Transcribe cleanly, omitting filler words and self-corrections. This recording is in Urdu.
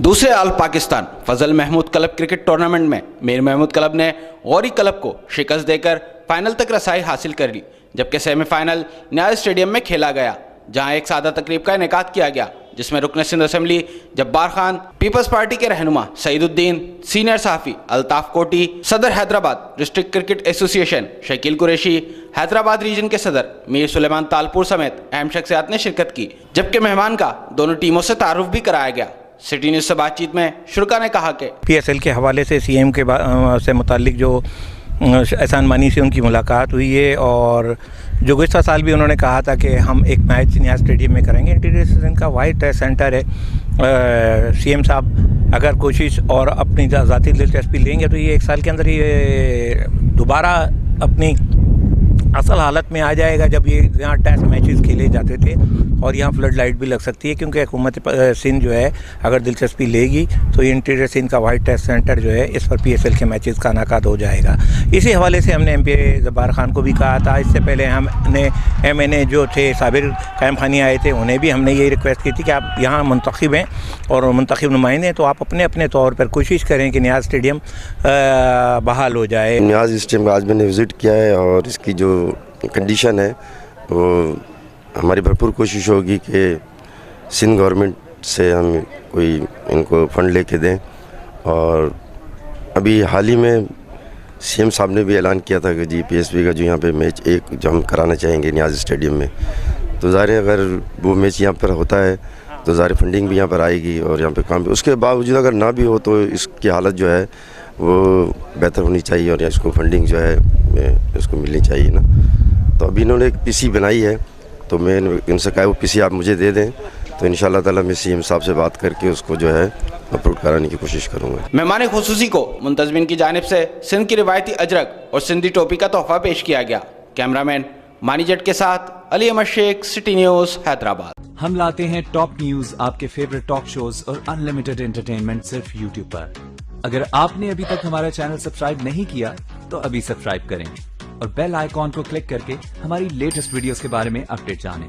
دوسرے آل پاکستان فضل محمود کلب کرکٹ ٹورنامنٹ میں میر محمود کلب نے غوری کلب کو شکست دے کر فائنل تک رسائی حاصل کر لی، جبکہ سیمی فائنل نیاز اسٹیڈیم میں کھیلا گیا، جہاں ایک سادہ تقریب کا انعقاد کیا گیا جس میں رکن سندھ اسمبلی جبار خان، پیپلز پارٹی کے رہنما سعید الدین، سینئر صحافی الطاف کوٹی، صدر حیدرآباد ڈسٹرکٹ کرکٹ ایسوسی ایشن شکیل قریشی، حیدرآباد ریجن کے صدر میر سلیمان تالپور سمیت اہم شخصیات نے شرکت کی، جبکہ مہمان کا دونوں ٹیموں سے تعارف بھی کرایا گیا۔ سٹی نیوز سے بات چیت میں شرکا نے کہا کہ پی ایس ایل کے حوالے سے سی ایم کے سے متعلق جو احسان مانی سے ان کی ملاقات ہوئی ہے، اور جو گزشتہ سال بھی انہوں نے کہا تھا کہ ہم ایک میچ نیاز اسٹیڈیم میں کریں گے۔ انٹیریئر سیزن کا واحد ٹیسٹ سینٹر ہے، سی ایم صاحب اگر کوشش اور اپنی ذاتی دلچسپی لیں گے تو یہ ایک سال کے اندر یہ دوبارہ اپنی اصل حالت میں آ جائے گا، جب یہ یہاں ٹیسٹ میچز کھیلے جاتے تھے، اور یہاں فلڈ لائٹ بھی لگ سکتی ہے، کیونکہ حکومت سندھ جو ہے اگر دلچسپی لے گی تو یہ انٹیریئر سندھ کا وائٹ ٹیسٹ سینٹر جو ہے اس پر پی ایس ایل کے میچز کا انعقاد ہو جائے گا۔ اسی حوالے سے ہم نے ایم پی جبار خان کو بھی کہا تھا، اس سے پہلے ہم نے ایم این اے جو تھے صابر قائم خانی آئے تھے، انہیں بھی ہم نے یہی ریکویسٹ کی تھی کہ آپ یہاں منتخب ہیں اور منتخب نمائندے ہیں، تو آپ اپنے اپنے طور پر کوشش کریں کہ نیاز اسٹیڈیم بحال ہو جائے۔ نیاز اسٹیڈیم کا آج میں نے وزٹ کیا ہے، اور اس کی جو کنڈیشن ہے وہ ہماری بھرپور کوشش ہوگی کہ سندھ گورنمنٹ سے ہم کوئی ان کو فنڈ لے کے دیں، اور ابھی حال ہی میں سی ایم صاحب نے بھی اعلان کیا تھا کہ جی پی ایس بی کا جو یہاں پہ میچ ایک جو ہم کرانا چاہیں گے نیاز اسٹیڈیم میں، تو ظاہر ہے اگر وہ میچ یہاں پر ہوتا ہے تو ظاہر فنڈنگ بھی یہاں پر آئے گی اور یہاں پہ کام بھی، اس کے باوجود اگر نہ بھی ہو تو اس کی حالت جو ہے وہ بہتر ہونی چاہیے، اور اس کو فنڈنگ جو ہے اس کو ملنی چاہیے نا۔ تو ابھی انہوں نے ایک پی سی بنائی ہے، تو میں ان سے کہا وہ پی سی آپ مجھے دے دیں، تو انشاءاللہ تعالیٰ میں سی ایم صاحب سے بات کر کے اس کو جو ہے اپروو کرانے کی کوشش کروں گا۔ مہمان خصوصی کو منتظمین کی جانب سے سندھ کی روایتی اجرک اور سندھی ٹوپی کا تحفہ پیش کیا گیا۔ کیمرامین مانی جٹ کے ساتھ علی احمد شیخ، سٹی نیوز، حیدرآباد۔ ہم لاتے ہیں ٹاپ نیوز، آپ کے فیورٹ ٹاک شوز اور انلمیٹڈ انٹرٹینمنٹ صرف یوٹیوب پر۔ اگر آپ نے ابھی تک ہمارا چینل سبسکرائب نہیں کیا تو ابھی سبسکرائب کریں اور بیل آئیکن کو کلک کر کے ہماری لیٹسٹ ویڈیوز کے بارے میں اپڈیٹ جانیں۔